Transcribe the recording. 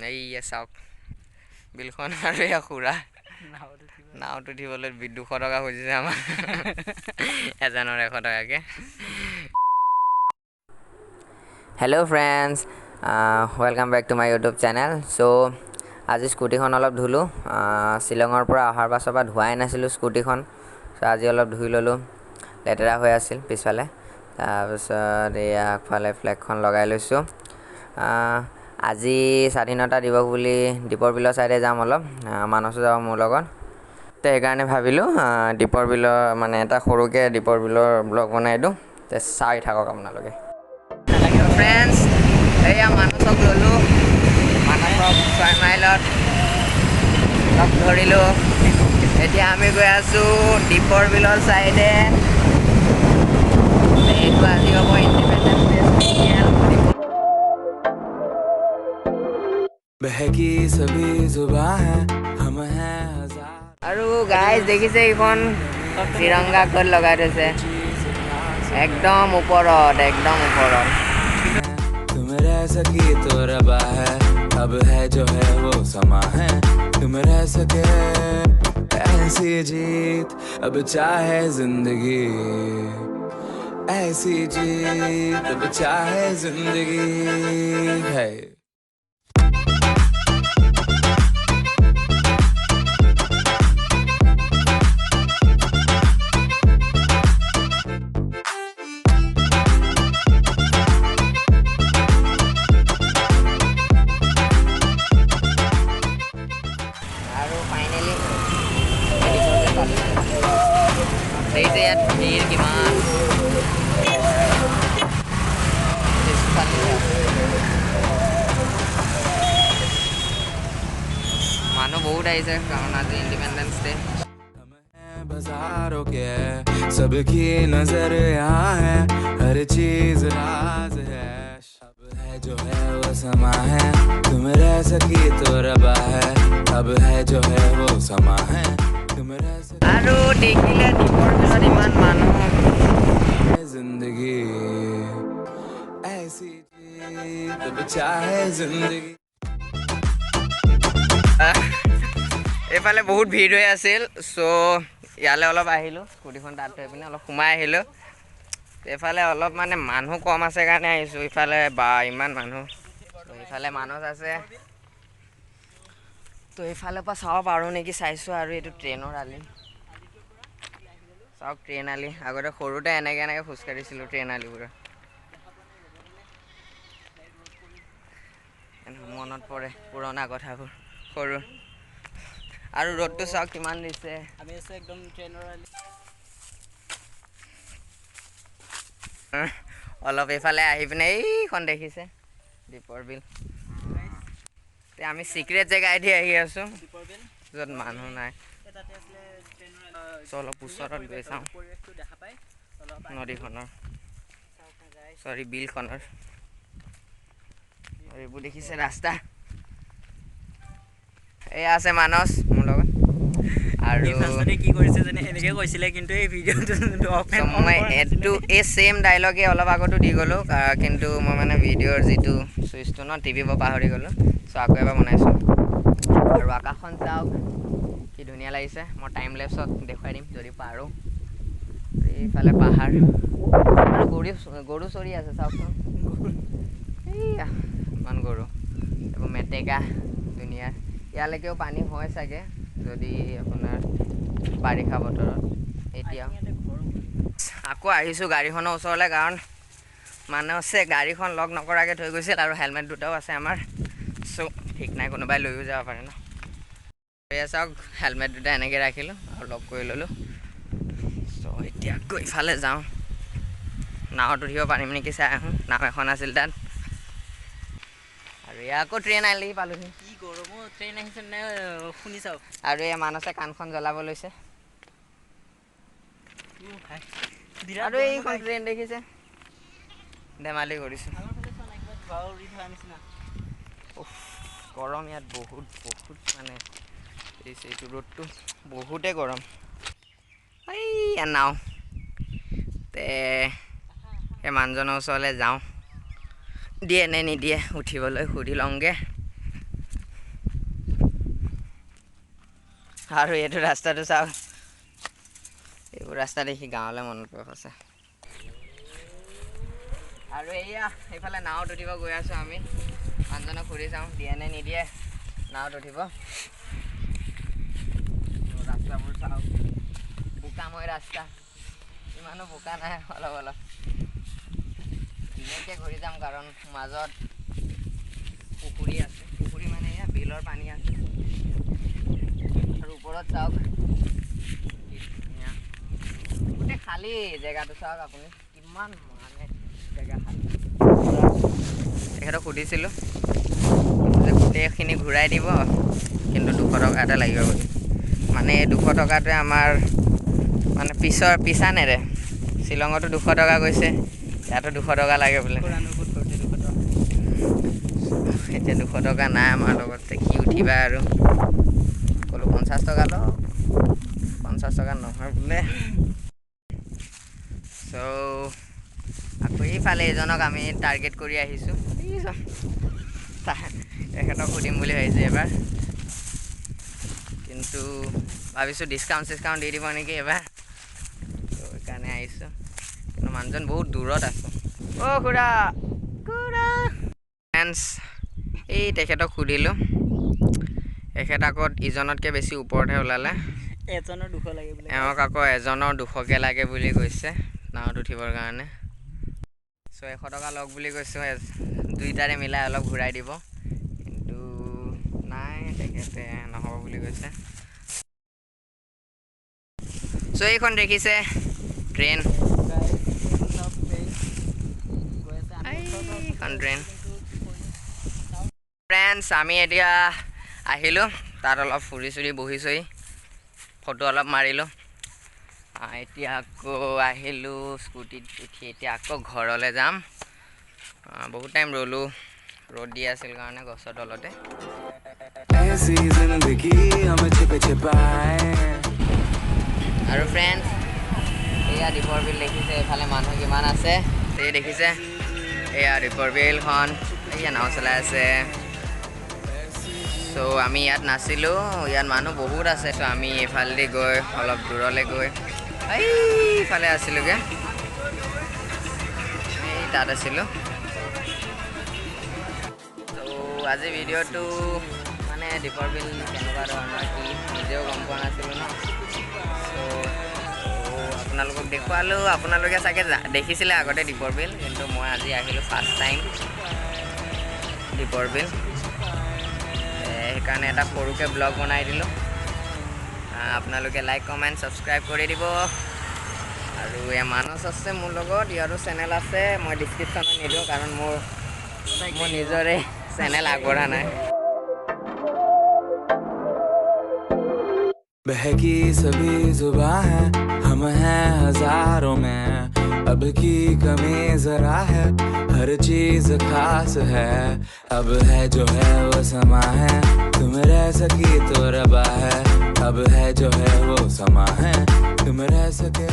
এইয়া চাওক বিলখন আৰু এয়া খুৰা নাওত উঠিবলৈ 200 টকা খুজিছে আমাৰ এজনৰ 100 টকাকৈ। Hello' friends, welcome back to my YouTube channel. So' আজি স্কুটিখন অলপ ধুলোঁ। শ্বিলঙৰ পৰা অহাৰ পাছৰ পৰা ধোৱাই নাছিলোঁ স্কুটিখন। চ' আজি অলপ ধুই ল'লোঁ, লেতেৰা হৈ আছিল পিছফালে। তাৰপিছত এয়া আগফালে ফ্লেগখন লগাই লৈছোঁ। আজি স্বাধীনতা দিৱস বুলি দীপৰ বিলৰ ছাইডে যাম অলপ, মানসো যাব মোৰ লগত। তো সেইকাৰণে ভাবিলোঁ দীপৰ বিলৰ মানে এটা সৰুকৈ দীপৰ বিলৰ ব্লগ বনাই দিওঁ, চাই থাকক আপোনালোকে। ফ্ৰেণ্ডছ, এয়া মানসক ল'লোঁ, মানসক 6 মাইলত লগ ধৰিলোঁ। এতিয়া আমি গৈ আছোঁ দীপৰ বিলৰ ছাইডে। এইটো আজি হ'ব ইণ্ডিপেণ্ডেন্স ডে স্পেচিয়েল। আৰু গাইজ দেখিছে এইখন তিৰংগা ক'ত লগাই থৈছে, একদম ওপৰত, একদম ওপৰত। तुम रह सकी तो रबा है, अब है जो है वो समा है। तुम रह सके ऐसी जीत, अब चाहे जिंदगी ऐसी जीत, अब चाहे जिंदगी है। দেখিছে ইয়াত ভিৰ কিমান, মানুহ বহুত আহিছে কাৰণ আজি ইণ্ডিপেণ্ডেন্স ডে। बाजारों के सबकी नजर यहाँ है, हर चीज राज है। अब है जो है वो समा है, तुम रह सकी तो रबा है, अब है जो है वो समा है। আৰু দেখিলে দীপৰ বিলত ইমান মানুহ, জিন্দগী ऐसी जीत चाहे जिंदगी। এইফালে বহুত ভিৰ হৈ আছিল, চ' ইয়ালৈ অলপ আহিলোঁ, স্কুটিখন তাত থৈ পিনে অলপ সোমাই আহিলোঁ। এইফালে অলপ মানে মানুহ কম আছে কাৰণে আহিছোঁ। ইফালে বা ইমান মানুহ, ইফালে মানুহ আছে। তো এইফালৰ পৰা চাব পাৰোঁ নেকি চাইছোঁ। আৰু এইটো ট্ৰেইনৰ আলি, চাওক ট্ৰেইন আলি। আগতে সৰুতে এনেকৈ খোজকাঢ়িছিলোঁ ট্ৰেইন আলিবোৰত, মনত পৰে পুৰণা কথাবোৰ সৰু। আৰু ৰ'দটো চাওক কিমান দিছে। আমি আছোঁ একদম ট্ৰেইনৰ আলি। অলপ এইফালে আহি পিনে এইখন দেখিছে দীপৰ বিল। আমি চিক্ৰেট জেগা এদি আহি আছোঁ য'ত মানুহ নাই। অলপ ওচৰত গৈ চাওঁ নদীখনৰ, চৰি বিলখনৰ। এইবোৰ দেখিছে ৰাস্তা। এয়া আছে মানস মোৰ লগত। আৰু কি কৰিছে যেনে এনেকৈ কৈছিলে, কিন্তু এই ভিডিঅ'টো মই এইটো এই ছেইম ডাইলগে অলপ আগতো দি গ'লোঁ, কিন্তু মই মানে ভিডিঅ'ৰ যিটো চুইচটো ন টিভিৰ পৰা পাহৰি গ'লোঁ। চ' আকৌ এবাৰ বনাইছোঁ। আৰু আকাশখন চাওক কি ধুনীয়া লাগিছে। মই টাইম লেপছত দেখুৱাই দিম যদি পাৰোঁ। এইফালে পাহাৰ আৰু গৰু চৰি আছে চাওকচোন, এইয়া ইমান গৰু। এইবোৰ মেটেকা ধুনীয়া। ইয়ালৈকেও পানী হয় চাগে যদি আপোনাৰ বাৰিষা বতৰত। এতিয়া আকৌ আহিছোঁ গাড়ীখনৰ ওচৰলৈ, কাৰণ মানুহ আছে গাড়ীখন লগ নকৰাকৈ থৈ গৈছিল। আৰু হেলমেট দুটাও আছে আমাৰ, চ' ঠিক নাই কোনোবাই লৈও যাব পাৰে ন। এয়া চাওক হেলমেট দুটা এনেকৈ ৰাখিলোঁ আৰু লগ কৰি ল'লোঁ। চ' এতিয়া আকৌ ইফালে যাওঁ, নাৱত উঠিব পাৰিম নেকি চাই আহোঁ। নাও এখন আছিল তাত। আৰু এয়া আকৌ ট্ৰেইন আলি পালোহি। কি গৰমো ট্ৰেইন আহিছে নে শুনি চাওক। আৰু এই মানসে কাণখন জ্বলাব লৈছে। আৰু এইখন ট্ৰেইন দেখিছে, ধেমালি কৰিছোঁ। গৰম ইয়াত বহুত মানে এইটো ৰ'দটো বহুতেই গৰম। এইয়া নাও তে সেই মানুহজনৰ ওচৰলৈ যাওঁ, দিয়ে নে নিদিয়ে উঠিবলৈ সুধি লওঁগৈ। আৰু এইটো ৰাস্তাটো চাওক, এইবোৰ ৰাস্তা দেখি গাঁৱলৈ মনত পৰে। আৰু এয়া এইফালে নাৱত উঠিব গৈ আছোঁ আমি। মানুহজনক সুধি চাওঁ দিয়ে নে নিদিয়ে নাৱত উঠিব। ৰাস্তাবোৰ চাওক, বোকাময় ৰাস্তা, ইমানো বোকা নাই, অলপ অলপ ধুনীয়াকৈ ঘূৰি যাম কাৰণ মাজত পুখুৰী আছে। পুখুৰী মানে এয়া বিলৰ পানী আছে। আৰু ওপৰত চাওক গোটেই খালী জেগাটো চাওক আপুনি, কিমান মানে জেগা খালী। তেখেতক সুধিছিলোঁ যে গোটেইখিনি ঘূৰাই দিব কিন্তু 200 টকা এটা লাগিব বুলি। মানে এই 200 টকাটোৱে আমাৰ মানে পিছা নেৰে। শ্বিলঙতো 200 টকা গৈছে, ইয়াতো 200 টকা লাগে বোলে। এতিয়া 200 টকা নাই আমাৰ লগত, কি উঠিবা আৰু। ক'লো 50 টকা ল, 50 টকা নহয় বোলে। চ' আকৌ এইফালে এজনক আমি টাৰ্গেট কৰি আহিছোঁ। তেখেতক সুধিম বুলি ভাবিছোঁ এবাৰ, কিন্তু ভাবিছোঁ ডিছকাউণ্ট দি দিব নেকি এবাৰ, ত' সেইকাৰণে আহিছোঁ। কিন্তু মানুহজন বহুত দূৰত আছে। অ' খুৰা ফ্ৰেণ্ডছ, এই তেখেতক সুধিলোঁ, তেখেত আকৌ ইজনতকৈ বেছি ওপৰতহে ওলালে। এজনৰ 200 লাগে বোলে। এওঁক আকৌ এজনৰ 200কৈ লাগে বুলি কৈছে নাৱত উঠিবৰ কাৰণে। চ' 100 টকা লওক বুলি কৈছোঁ, দুইটাৰে মিলাই অলপ ঘূৰাই দিব, কিন্তু নাই তেখেতে নহ'ব বুলি কৈছে। চ' এইখন দেখিছে ট্ৰেইন, এইখন ট্ৰেইন। ফ্ৰেণ্ডছ আমি এতিয়া আহিলোঁ, তাত অলপ ফুৰি চুৰি বহিছোঁহি, ফটো অলপ মাৰিলোঁ। এতিয়া আকৌ আহিলোঁ স্কুটিত উঠি, এতিয়া আকৌ ঘৰলৈ যাম। বহুত টাইম ৰ'লোঁ, ৰ'দ দি আছিল কাৰণে গছৰ তলতে। আৰু ফ্ৰেণ্ডছ এয়া দীপৰ বিল দেখিছে, এইফালে মানুহ কিমান আছে এই দেখিছে। এয়া দীপৰ বিলখন, এয়া নাও চলাই আছে। চ' আমি ইয়াত নাছিলোঁ, ইয়াত মানুহ বহুত আছে। চ' আমি এইফালেদি গৈ অলপ দূৰলৈ গৈ এইফালে আছিলোঁগৈ, এই তাত আছিলোঁ। ত' আজি ভিডিঅ'টো মানে দীপৰ বিল কেনেকুৱা ধৰণৰ কি নিজেও গম পোৱা নাছিলোঁ ন। আপোনালোকক দেখুৱালোঁ, আপোনালোকে চাগে দেখিছিলে আগতে দীপৰ বিল, কিন্তু মই আজি আহিলোঁ ফাৰ্ষ্ট টাইম দীপৰ বিল। সেইকাৰণে এটা সৰুকৈ ব্লগ বনাই দিলোঁ। আপোনালোকে লাইক কমেণ্ট ছাবস্ক্ৰাইব কৰি দিব। আৰু এয়া মানস আছে মোৰ লগত, ইয়াৰো চেনেল আছে, মই ডিছক্ৰিপশ্যনত নিদিওঁ কাৰণ মোৰ নিজৰে চেনেল আগবঢ়া নাই। बहकी सभी जुबां है, हम हैं हजारों में, अब की कमी जरा है, हर चीज खास है, अब है जो है वो समा है, तुम रह सकी तो रबा है, अब है जो है वो समा है, तुम रह सके